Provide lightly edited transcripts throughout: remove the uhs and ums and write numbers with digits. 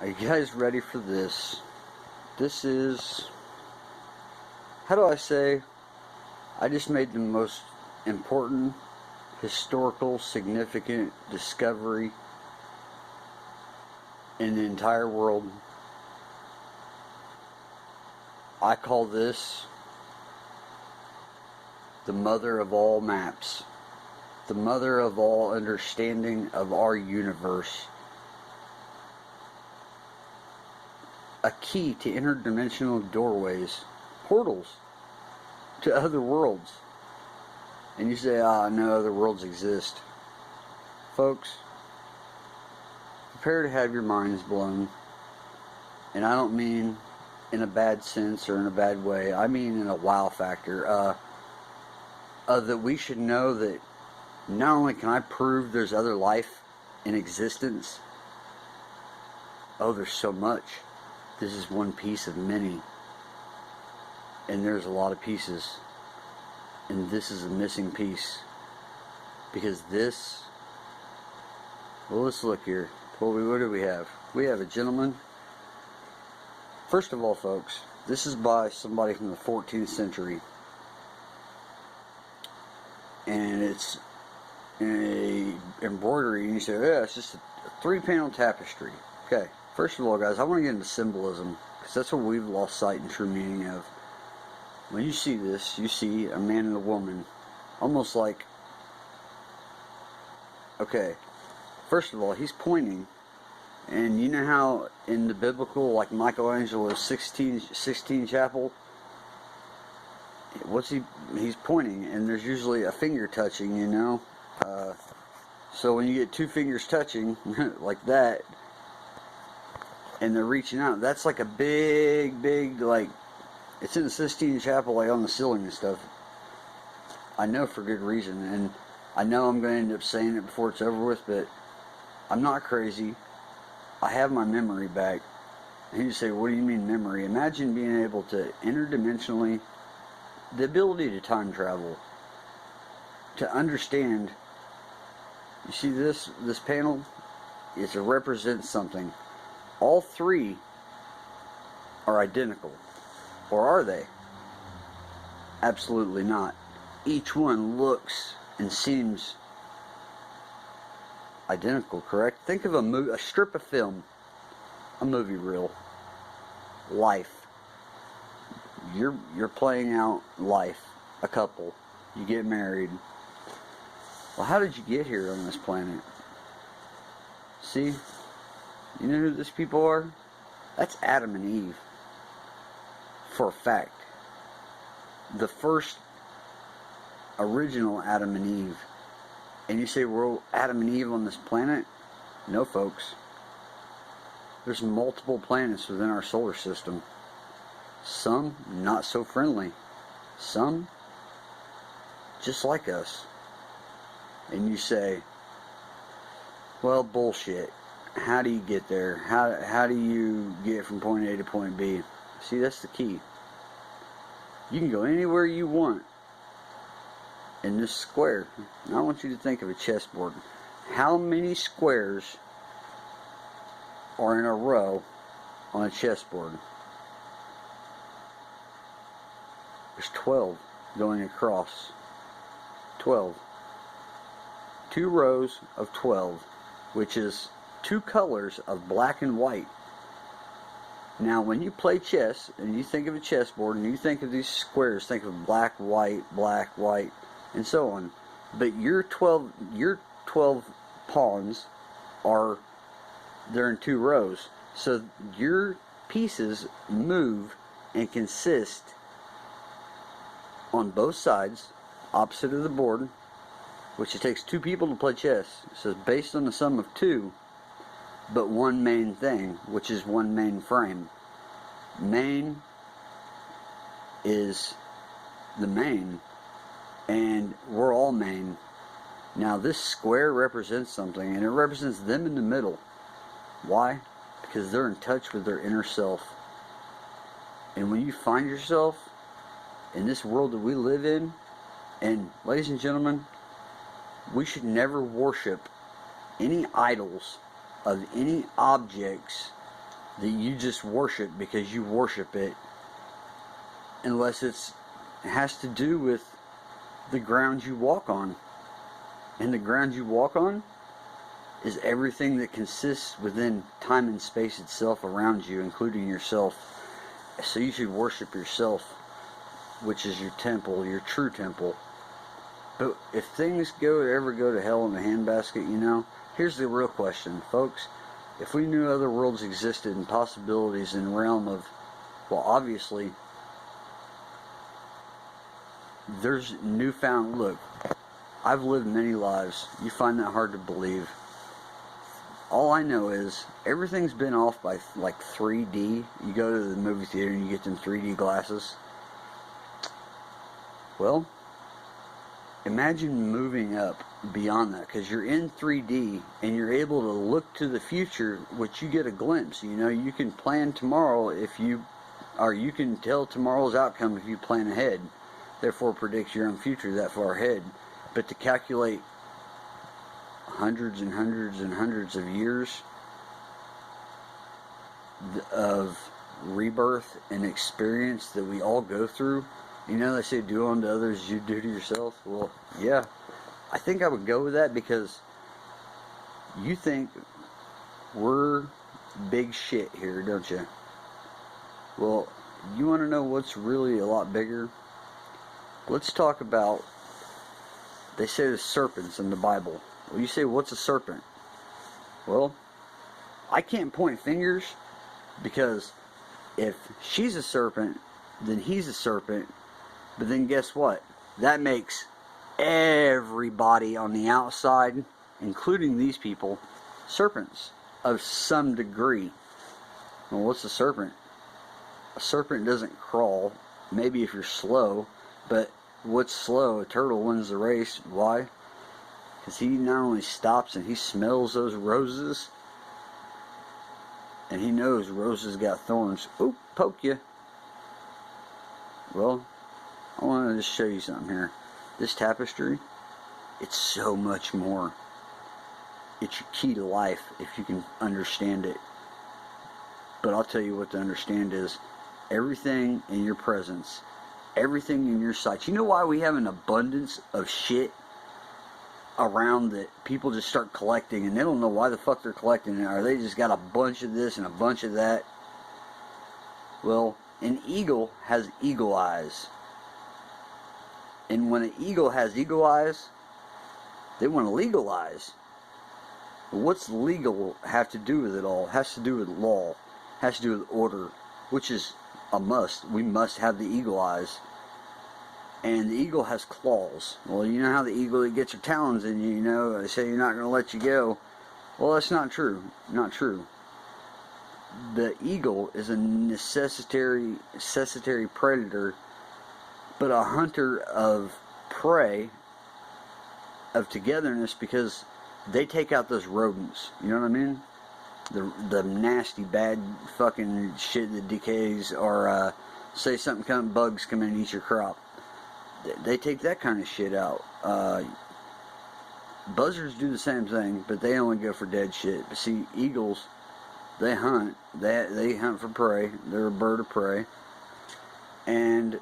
Are you guys ready for this? This is, how do I say, I just made the most important, historical, significant discovery in the entire world. I call this the mother of all maps, the mother of all understanding of our universe. A key to interdimensional doorways, portals to other worlds. And you say, no other worlds exist. Folks, prepare to have your minds blown. And I don't mean in a bad sense or in a bad way. I mean in a wow factor. That we should know that not only can I prove there's other life in existence, there's so much. This is one piece of many. And there's a lot of pieces. And this is a missing piece. Because this... Well, let's look here. What do we have? We have a gentleman. First of all, folks, this is by somebody from the 14th century. And it's in a embroidery. And you say, yeah, it's just a 3-panel tapestry. Okay. First of all, guys, I want to get into symbolism, because that's what we've lost sight and true meaning of. When you see this, you see a man and a woman, almost like, okay, first of all, he's pointing, and you know how in the biblical, like Michelangelo's Sistine Chapel, he's pointing, and there's usually a finger touching, you know, so when you get two fingers touching, like that, and they're reaching out, that's like a big, like, it's in the Sistine Chapel, like on the ceiling and stuff. I know for good reason, and I know I'm going to end up saying it before it's over with, but I'm not crazy. I have my memory back. And you say, what do you mean memory? Imagine being able to interdimensionally, the ability to time travel, to understand. You see this panel? It represents something. All three are identical. Or are they? Absolutely not. Each one looks and seems identical, correct? Think of a strip of film, a movie reel, life. You're playing out life, a couple. You get married. Well, how did you get here on this planet? See? You know who these people are? That's Adam and Eve. For a fact. The first original Adam and Eve. And you say, we're Adam and Eve on this planet? No, folks. There's multiple planets within our solar system. Some not so friendly. Some just like us. And you say, well, bullshit. How do you get there? How do you get from point A to point B? See, that's the key. You can go anywhere you want in this square. Now I want you to think of a chessboard. How many squares are in a row on a chessboard? There's 12 going across. 12. 2 rows of 12, which is 2 colors of black and white. Now, when you play chess, and you think of a chessboard, and you think of these squares, think of black, white, and so on. But your 12 pawns they're in 2 rows. So your pieces move and consist on both sides, opposite of the board, which it takes 2 people to play chess. It says based on the sum of 2, but one main thing, which is one main frame. Main is the main, and we're all main. Now this square represents something, and it represents them in the middle. Why? Because they're in touch with their inner self. And when you find yourself in this world that we live in, and ladies and gentlemen, we should never worship any idols of any objects that you just worship because you worship it, unless it has to do with the ground you walk on. And the ground you walk on is everything that consists within time and space itself around you, including yourself. So you should worship yourself, which is your temple, your true temple. But if things ever go to hell in a handbasket, you know, here's the real question, folks. If we knew other worlds existed and possibilities in the realm of, well, obviously, there's newfound, look, I've lived many lives. You find that hard to believe. All I know is everything's been off by like 3D. You go to the movie theater and you get them 3D glasses. Well, imagine moving up beyond that, because you're in 3D and you're able to look to the future, which you get a glimpse. You know, you can plan tomorrow you can tell tomorrow's outcome if you plan ahead. Therefore, predict your own future that far ahead. But to calculate hundreds and hundreds and hundreds of years of rebirth and experience that we all go through, you know, they say do unto others as you do to yourself. Well, yeah, I think I would go with that, because you think we're big shit here, don't you? Well, you want to know what's really a lot bigger? Let's talk about, they say there's serpents in the Bible. Well, you say, what's a serpent? Well, I can't point fingers, because if she's a serpent, then he's a serpent. But then guess what? That makes everybody on the outside, including these people, serpents of some degree. Well, what's a serpent? A serpent doesn't crawl. Maybe if you're slow, but what's slow? A turtle wins the race. Why? Because he not only stops and he smells those roses, and he knows roses got thorns. Oop, poke you. Well, I want to just show you something here. This tapestry, it's so much more. It's your key to life if you can understand it. But I'll tell you what to understand is everything in your presence, everything in your sight. You know why we have an abundance of shit around that people just start collecting, and they don't know why the fuck they're collecting it, or they just got a bunch of this and a bunch of that? Well, an eagle has eagle eyes. And when an eagle has eagle eyes, they want to legalize. What's legal have to do with it all? It has to do with law. It has to do with order, which is a must. We must have the eagle eyes. And the eagle has claws. Well, you know how the eagle gets her talons in you, you know, they say you're not going to let you go. Well, that's not true. Not true. The eagle is a necessitary predator, but a hunter of prey, of togetherness, because they take out those rodents. You know what I mean? The nasty, bad fucking shit that decays, or say bugs come in and eat your crop. They take that kind of shit out. Buzzards do the same thing, but they only go for dead shit. But see, eagles, they hunt. They hunt for prey. They're a bird of prey. And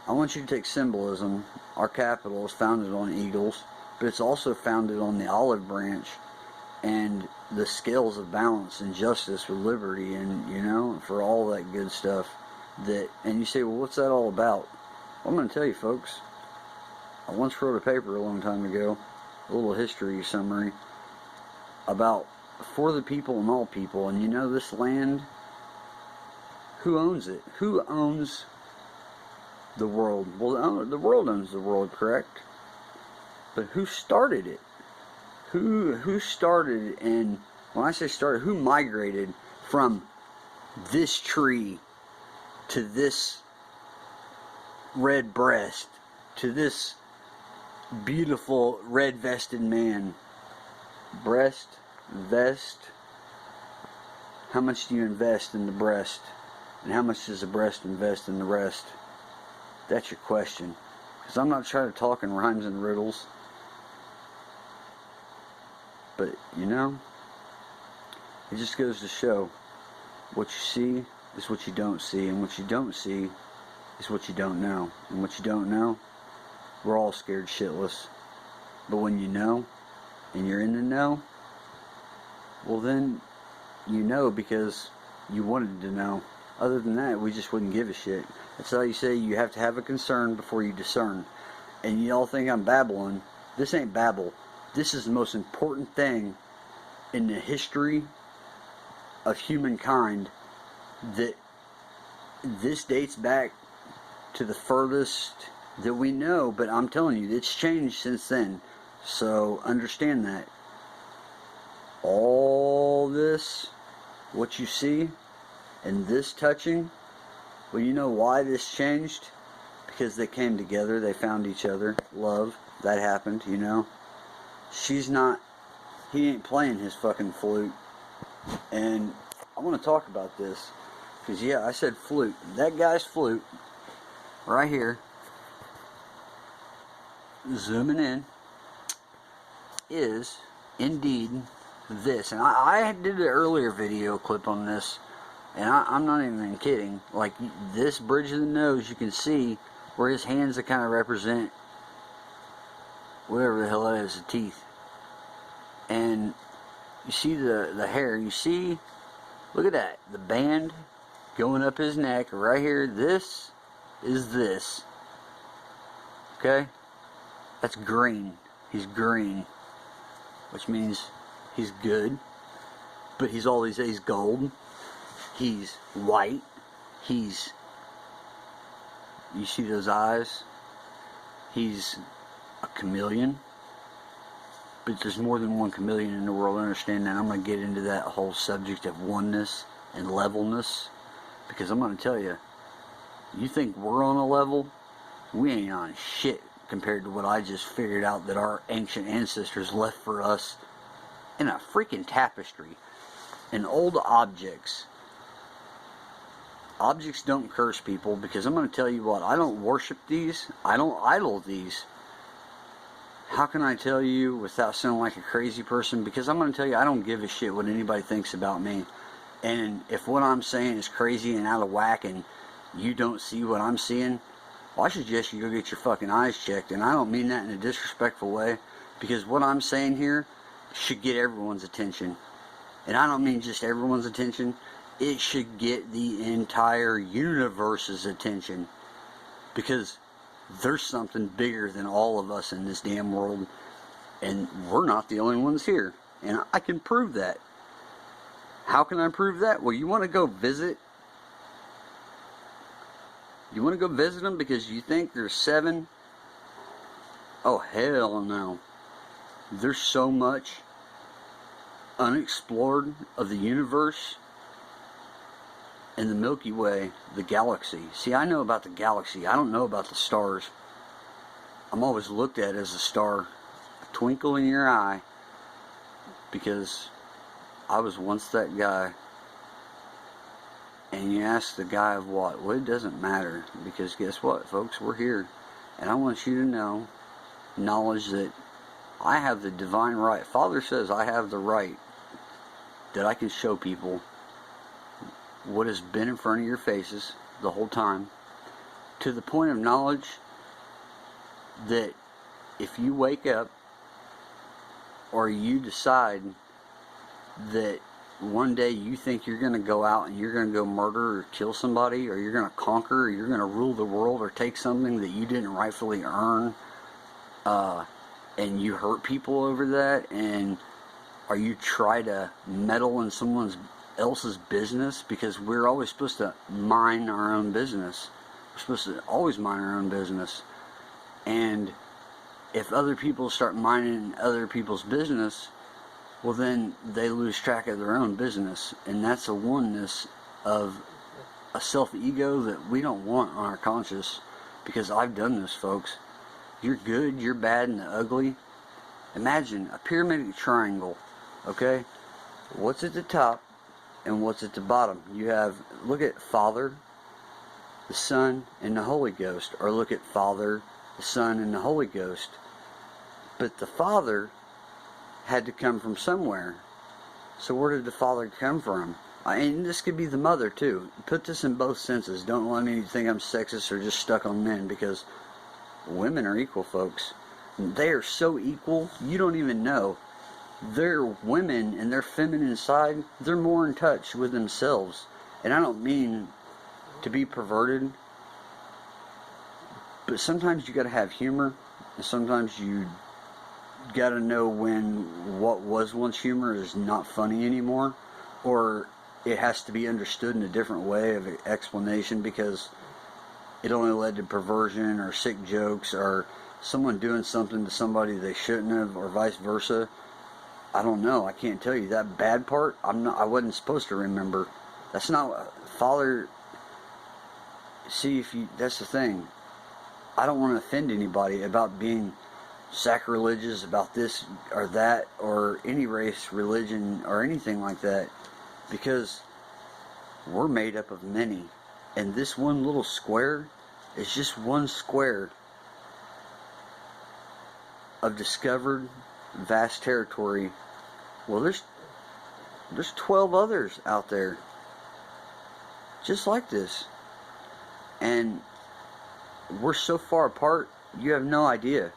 I want you to take symbolism. Our capital is founded on eagles, but it's also founded on the olive branch and the scales of balance and justice with liberty, and, you know, for all that good stuff. And you say, well, what's that all about? Well, I'm going to tell you, folks. I once wrote a paper a long time ago, a little history summary, about for the people and all people. And you know, this land, who owns it? Who owns the world? Well, the world owns the world, correct? But who started it? Who started, and when I say started, who migrated from this tree to this red breast to this beautiful red vested man? Breast, vest. How much do you invest in the breast? And how much does the breast invest in the rest? That's your question. Because I'm not trying to talk in rhymes and riddles. But, you know, it just goes to show What you see is what you don't see, and what you don't see is what you don't know. And what you don't know, we're all scared shitless. But when you know, and you're in the know, well then, you know because you wanted to know. Other than that, we just wouldn't give a shit. That's how you say you have to have a concern before you discern. And y'all think I'm babbling. This ain't babble. This is the most important thing in the history of humankind, that this dates back to the furthest that we know, but I'm telling you, it's changed since then. So understand that. All this, what you see, and this touching, well, you know why this changed? Because they came together, they found each other, love, that happened, you know. She's not, he ain't playing his fucking flute. And I want to talk about this, because yeah, I said flute. That guy's flute, right here, zooming in, is indeed this. And I did an earlier video clip on this, and I'm not even kidding. Like, this bridge of the nose, you can see where his hands that kind of represent whatever the hell that is, the teeth. And you see the hair, you see, look at that, the band going up his neck right here. This is this. Okay? That's green. He's green, which means he's good. But he's gold. He's white. You see those eyes? He's a chameleon. But there's more than one chameleon in the world, understand that. I'm going to get into that whole subject of oneness and levelness, because I'm going to tell you, you think we're on a level? We ain't on shit compared to what I just figured out that our ancient ancestors left for us in a freaking tapestry. And old objects. Objects don't curse, people, because I'm going to tell you what, I don't worship these, I don't idol these. How can I tell you without sounding like a crazy person? Because I'm going to tell you, I don't give a shit what anybody thinks about me. And if what I'm saying is crazy and out of whack and you don't see what I'm seeing, well, I suggest you go get your fucking eyes checked. And I don't mean that in a disrespectful way, because what I'm saying here should get everyone's attention. And I don't mean just everyone's attention. It should get the entire universe's attention, because there's something bigger than all of us in this damn world, and we're not the only ones here, and I can prove that. How can I prove that? Well, you want to go visit them because you think there's 7? Oh, hell no. There's so much unexplored of the universe and the Milky Way, the galaxy. See, I know about the galaxy. I don't know about the stars. I'm always looked at as a star, a twinkle in your eye, because I was once that guy. And you ask the guy of what? Well, it doesn't matter, because guess what, folks? We're here. And I want you to know, knowledge that I have the divine right. Father says I have the right that I can show people what has been in front of your faces the whole time, to the point of knowledge that if you wake up or you decide that one day you think you're going to go out and you're going to go murder or kill somebody, or you're going to conquer, or you're going to rule the world, or take something that you didn't rightfully earn, and you hurt people over that, or you try to meddle in someone else's business, because we're always supposed to mind our own business. We're supposed to always mind our own business. And if other people start minding other people's business, well, then they lose track of their own business. And that's a oneness of a self-ego that we don't want on our conscious, because I've done this, folks. You're good, you're bad, and the ugly. Imagine a pyramid triangle, okay? What's at the top and what's at the bottom? You have, look at Father, the Son, and the Holy Ghost. Or look at Father, the Son, and the Holy Ghost. But the Father had to come from somewhere. So where did the Father come from? And this could be the mother too. Put this in both senses. Don't let me think I'm sexist or just stuck on men, because women are equal, folks. They are so equal, you don't even know. They're women, and their feminine side, they're more in touch with themselves. And I don't mean to be perverted, but sometimes you gotta have humor, and sometimes you gotta know when what was once humor is not funny anymore, or it has to be understood in a different way of explanation, because it only led to perversion or sick jokes or someone doing something to somebody they shouldn't have, or vice versa. I don't know. I can't tell you that bad part. I wasn't supposed to remember. That's not Father. See, that's the thing. I don't want to offend anybody about being sacrilegious about this or that or any race, religion, or anything like that, because we're made up of many, and this one little square is just one square of discovered vast territory. Well, there's 12 others out there just like this, and we're so far apart, you have no idea.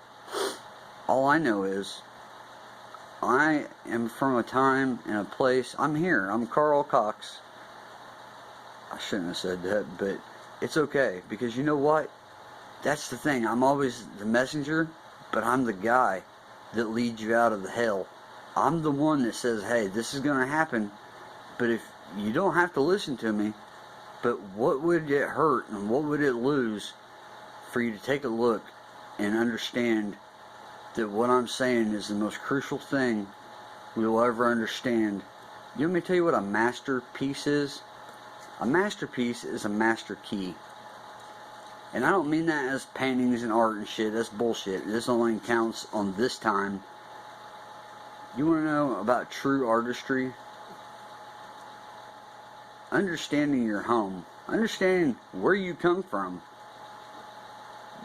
All I know is I am from a time and a place. I'm here. I'm Carl Cox. I shouldn't have said that, but it's okay, because you know what? That's the thing. I'm always the messenger, but I'm the guy that leads you out of the hell. I'm the one that says, hey, this is going to happen, but if you don't have to listen to me, but what would it hurt and what would it lose for you to take a look and understand that what I'm saying is the most crucial thing we'll ever understand. You want me to tell you what a masterpiece is? A masterpiece is a master key. And I don't mean that as paintings and art and shit. That's bullshit. This only counts on this time. You want to know about true artistry? Understanding your home. Understanding where you come from.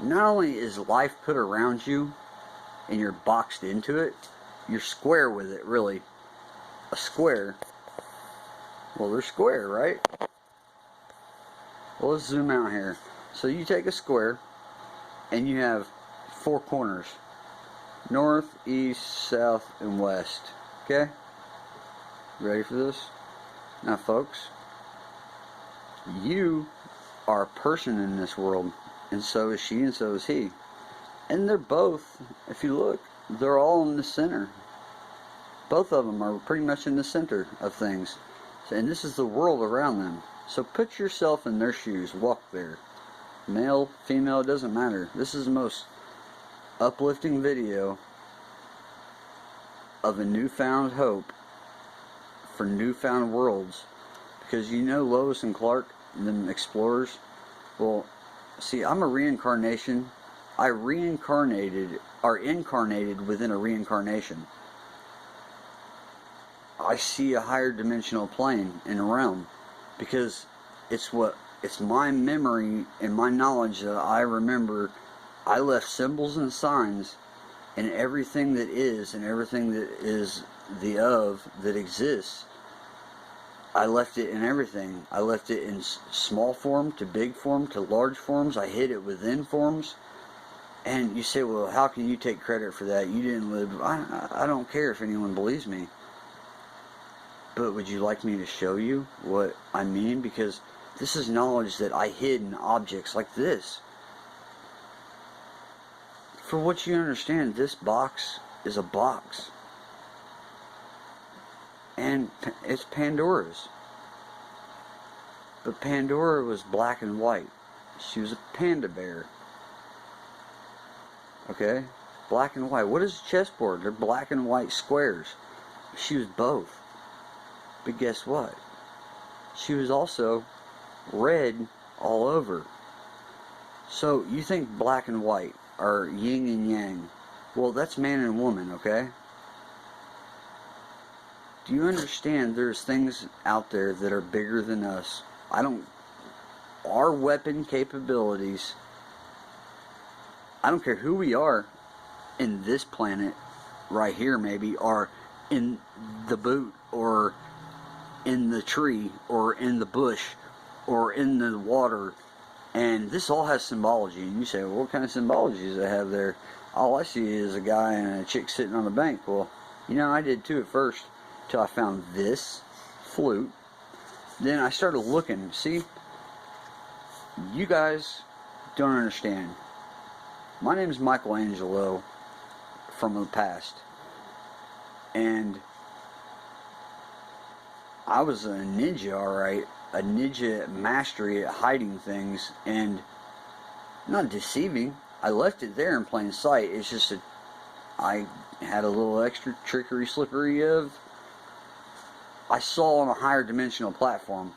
Not only is life put around you and you're boxed into it, you're square with it, really. A square. Well, they're square, right? Well, let's zoom out here. So you take a square and you have 4 corners. North, east, south, and west. Okay? Ready for this? Now, folks, you are a person in this world, and so is she, and so is he. And they're both, if you look, they're all in the center. Both of them are pretty much in the center of things. And this is the world around them. So put yourself in their shoes. Walk there. Male, female, it doesn't matter. This is the most uplifting video of a newfound hope for newfound worlds. Because you know Lois and Clark, them explorers? Well, see, I'm a reincarnation. I reincarnated, or incarnated within a reincarnation. I see a higher dimensional plane and realm, because it's my memory and my knowledge that I remember. I left symbols and signs in everything that is and everything that is the of that exists. I left it in everything. I left it in small form to big form to large forms. I hid it within forms. And you say, well, how can you take credit for that? You didn't live. I don't care if anyone believes me. But would you like me to show you what I mean? Because this is knowledge that I hid in objects like this. For what you understand, this box is a box. And it's Pandora's. But Pandora was black and white. She was a panda bear. Okay? Black and white. What is a chessboard? They're black and white squares. She was both. But guess what? She was also red all over. So you think black and white are yin and yang. Well, that's man and woman, okay? Do you understand there's things out there that are bigger than us? Our weapon capabilities, I don't care who we are in this planet right here maybe, or in the boot, or in the tree or in the bush or in the water. And this all has symbology. And you say, well, what kind of symbology does it have there? All I see is a guy and a chick sitting on the bank. Well, you know, I did too at first, till I found this flute. Then I started looking. See, you guys don't understand. My name is Michelangelo from the past. And I was a ninja, alright. A ninja mastery at hiding things, and not deceiving. I left it there in plain sight. It's just that I had a little extra trickery slippery of I saw on a higher dimensional platform.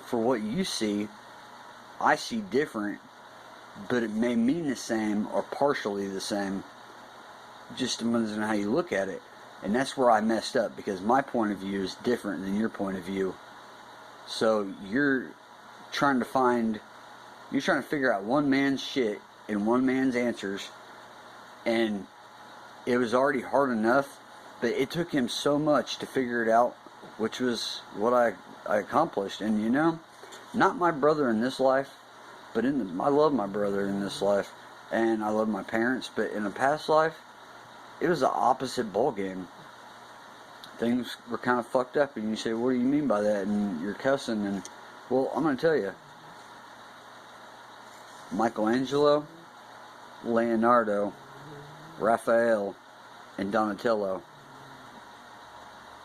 For what you see, I see different, but it may mean the same or partially the same. Just depends on how you look at it. And that's where I messed up, because my point of view is different than your point of view. So you're trying to figure out one man's shit and one man's answers, and it was already hard enough, but it took him so much to figure it out, which was what I accomplished. And you know, not my brother in this life, but I love my brother in this life, and I love my parents, but in a past life, it was the opposite ball game. Things were kind of fucked up, and you say, what do you mean by that? And you're cussing, and well, I'm going to tell you. Michelangelo, Leonardo, Raphael, and Donatello.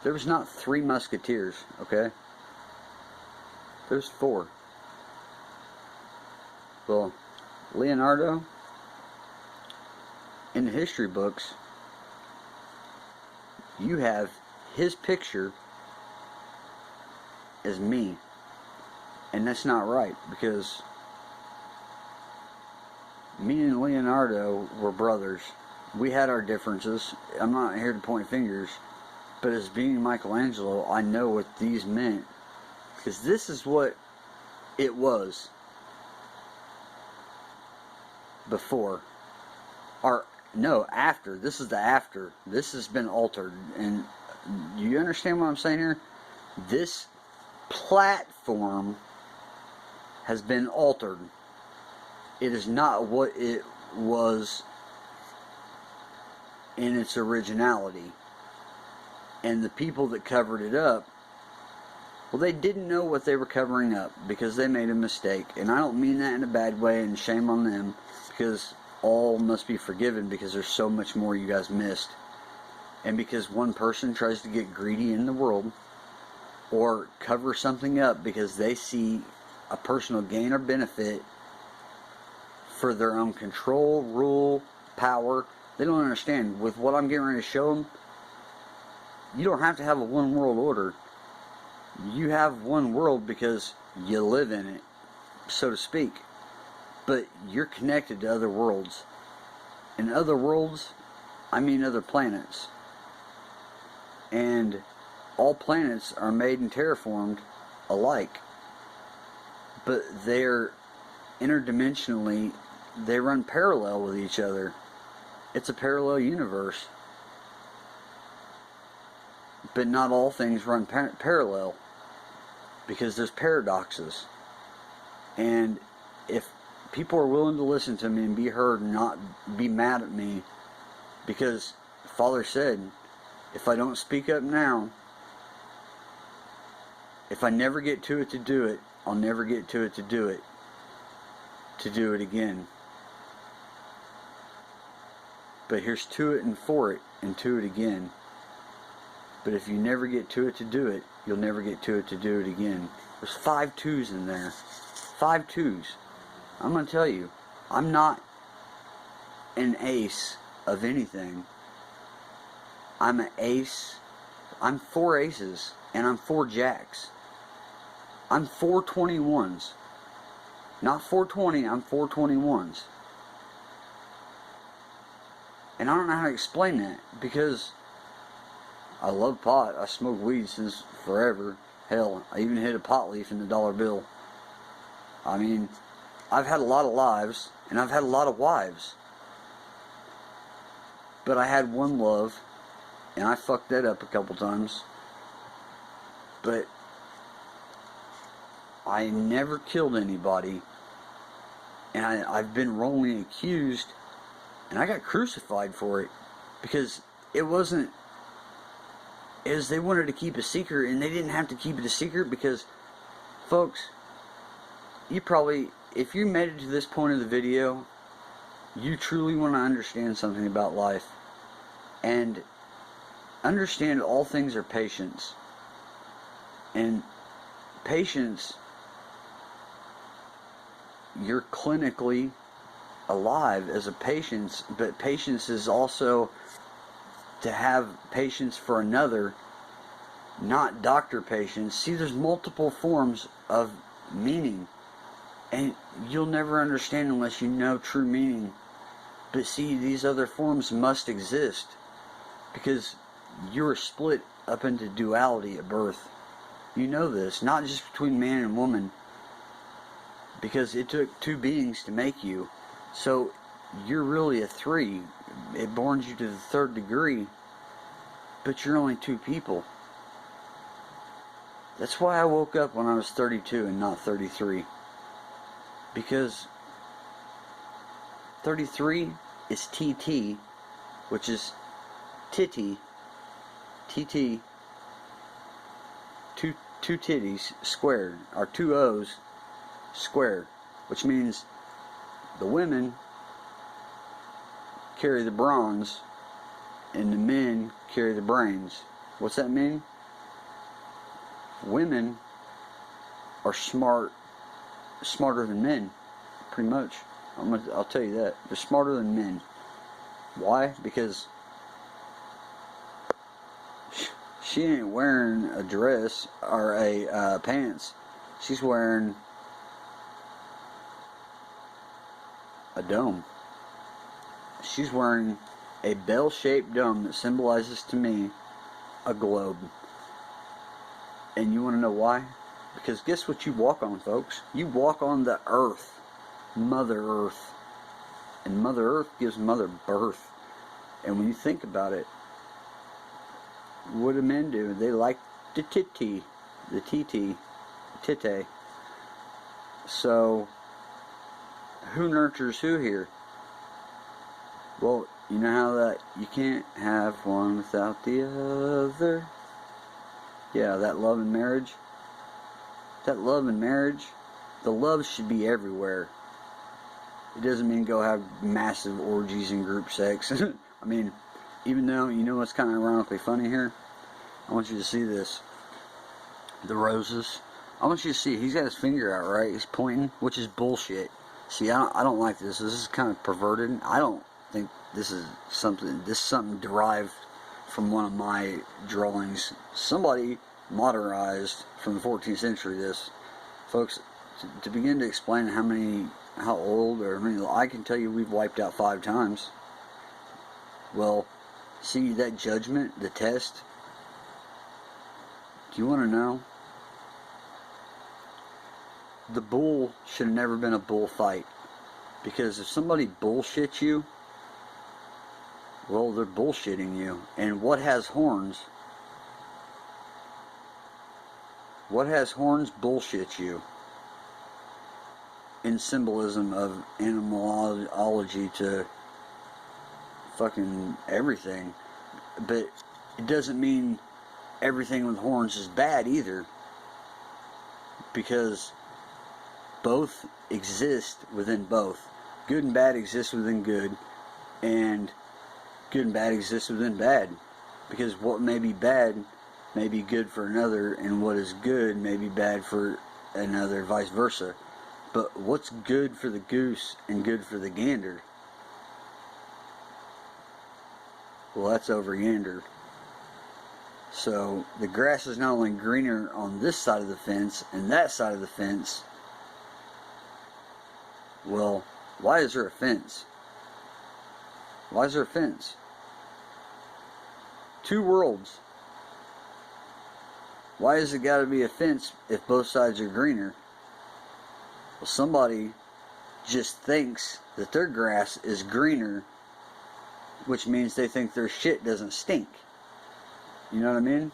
There was not 3 musketeers, okay? There's 4. Well, Leonardo, in the history books, you have his picture as me, and that's not right, because me and Leonardo were brothers. We had our differences. I'm not here to point fingers, but as being Michelangelo, I know what these meant, because this is what it was before, or no, after. This is the after. This has been altered. And do you understand what I'm saying here? This platform has been altered. It is not what it was in its originality. And the people that covered it up, well, they didn't know what they were covering up, because they made a mistake. And I don't mean that in a bad way, and shame on them, because all must be forgiven, because there's so much more you guys missed. And because one person tries to get greedy in the world, or cover something up because they see a personal gain or benefit for their own control, rule, power, they don't understand. With what I'm getting ready to show them, you don't have to have a one world order. You have one world because you live in it, so to speak. But you're connected to other worlds. In other worlds, I mean other planets. And all planets are made and terraformed alike. But they're interdimensionally, they run parallel with each other. It's a parallel universe. But not all things run parallel, because there's paradoxes. And if people are willing to listen to me and be heard and not be mad at me, because Father said, if I don't speak up now, if I never get to it to do it, I'll never get to it to do it again. But here's to it and for it, and to it again. But if you never get to it to do it, you'll never get to it to do it again. There's 5 twos in there. 5 twos. I'm going to tell you, I'm not an ace of anything. I'm an ace. I'm 4 aces, and I'm 4 jacks. I'm 4 21s. Not 420, I'm 4 21s. And I don't know how to explain that, because I love pot. I smoked weed since forever. Hell, I even hit a pot leaf in the dollar bill. I mean, I've had a lot of lives, and I've had a lot of wives. But I had one love, and I fucked that up a couple times. But I never killed anybody, and I've been wrongly accused, and I got crucified for it, because it wasn't, as they wanted to keep a secret, and they didn't have to keep it a secret, because, folks, you probably, if you made it to this point of the video, you truly want to understand something about life, and understand all things are patience, and patience, you're clinically alive as a patient, but patience is also to have patience for another, not doctor patience. See, there's multiple forms of meaning, and you'll never understand unless you know true meaning. But see, these other forms must exist, because you're split up into duality at birth. You know this, not just between man and woman, because it took two beings to make you. So you're really a three. It borns you to the third degree, but you're only two people. That's why I woke up when I was 32 and not 33. Because 33 is TT, which is titty, TT, two titties squared, or two O's squared, which means the women carry the bronze and the men carry the brains. What's that mean? Women are smarter than men, pretty much. I'll tell you that. They're smarter than men. Why? Because she ain't wearing a dress or a pants. She's wearing a dome. She's wearing a bell-shaped dome that symbolizes to me a globe. And you want to know why? Because guess what you walk on, folks? You walk on the earth. Mother Earth. And Mother Earth gives Mother birth. And when you think about it, what do men do? They like the titty, the tite. So, who nurtures who here? Well, you know how that you can't have one without the other. Yeah, that love and marriage. That love and marriage, the love should be everywhere. It doesn't mean go have massive orgies and group sex. I mean, even though, you know what's kind of ironically funny here? I want you to see this. The roses. I want you to see, he's got his finger out, right? He's pointing, which is bullshit. See, I don't like this. This is kind of perverted. I don't think this is something derived from one of my drawings. Somebody modernized from the 14th century this. Folks, to begin to explain how old, or I can tell you we've wiped out 5 times. Well, see that judgment, the test? Do you want to know? The bull should have never been a bullfight. Because if somebody bullshits you, well, they're bullshitting you. And what has horns? What has horns bullshits you. In symbolism of animalology to fucking everything. But it doesn't mean everything with horns is bad either. Because both exist within both. Good and bad exist within good. And good and bad exist within bad. Because what may be bad may be good for another, and what is good may be bad for another, vice versa. But what's good for the goose and good for the gander? Well, that's over yonder. So the grass is not only greener on this side of the fence and that side of the fence. Well, why is there a fence? Why is there a fence? Two worlds. Why has it got to be a fence if both sides are greener? Well, somebody just thinks that their grass is greener, which means they think their shit doesn't stink. You know what I mean?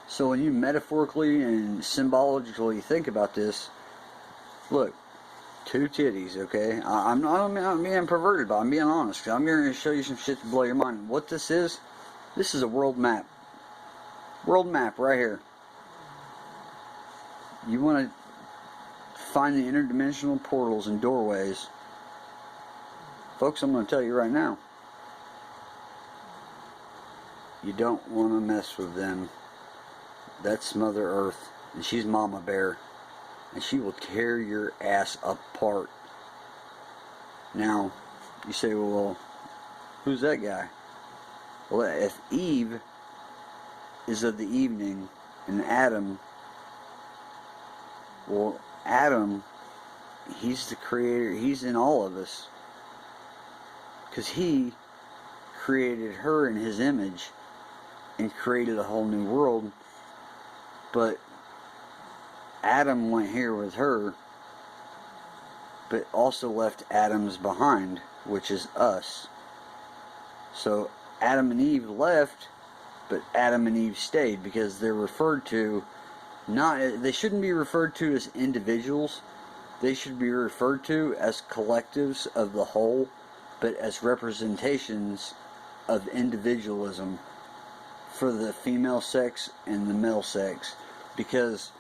So when you metaphorically and symbolically think about this, look, two titties, okay? I'm not being perverted, but I'm being honest. I'm going to show you some shit to blow your mind. What this is a world map. World map right here. You want to find the interdimensional portals and doorways. Folks, I'm going to tell you right now. You don't want to mess with them. That's Mother Earth, and she's Mama Bear, and she will tear your ass apart. Now, you say, well, who's that guy? Well, if Eve is of the evening, and Adam, well, Adam, he's the creator, he's in all of us, because he created her in his image, and created a whole new world. But Adam went here with her, but also left Adam's behind, which is us. So Adam and Eve left, but Adam and Eve stayed, because they're referred to they shouldn't be referred to as individuals. They should be referred to as collectives of the whole, but as representations of individualism for the female sex and the male sex. Because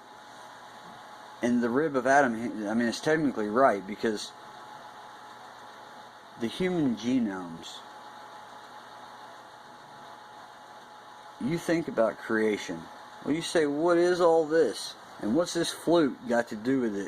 in the rib of Adam, I mean, it's technically right, because the human genomes, you think about creation. Well, you say, what is all this? And what's this flute got to do with it?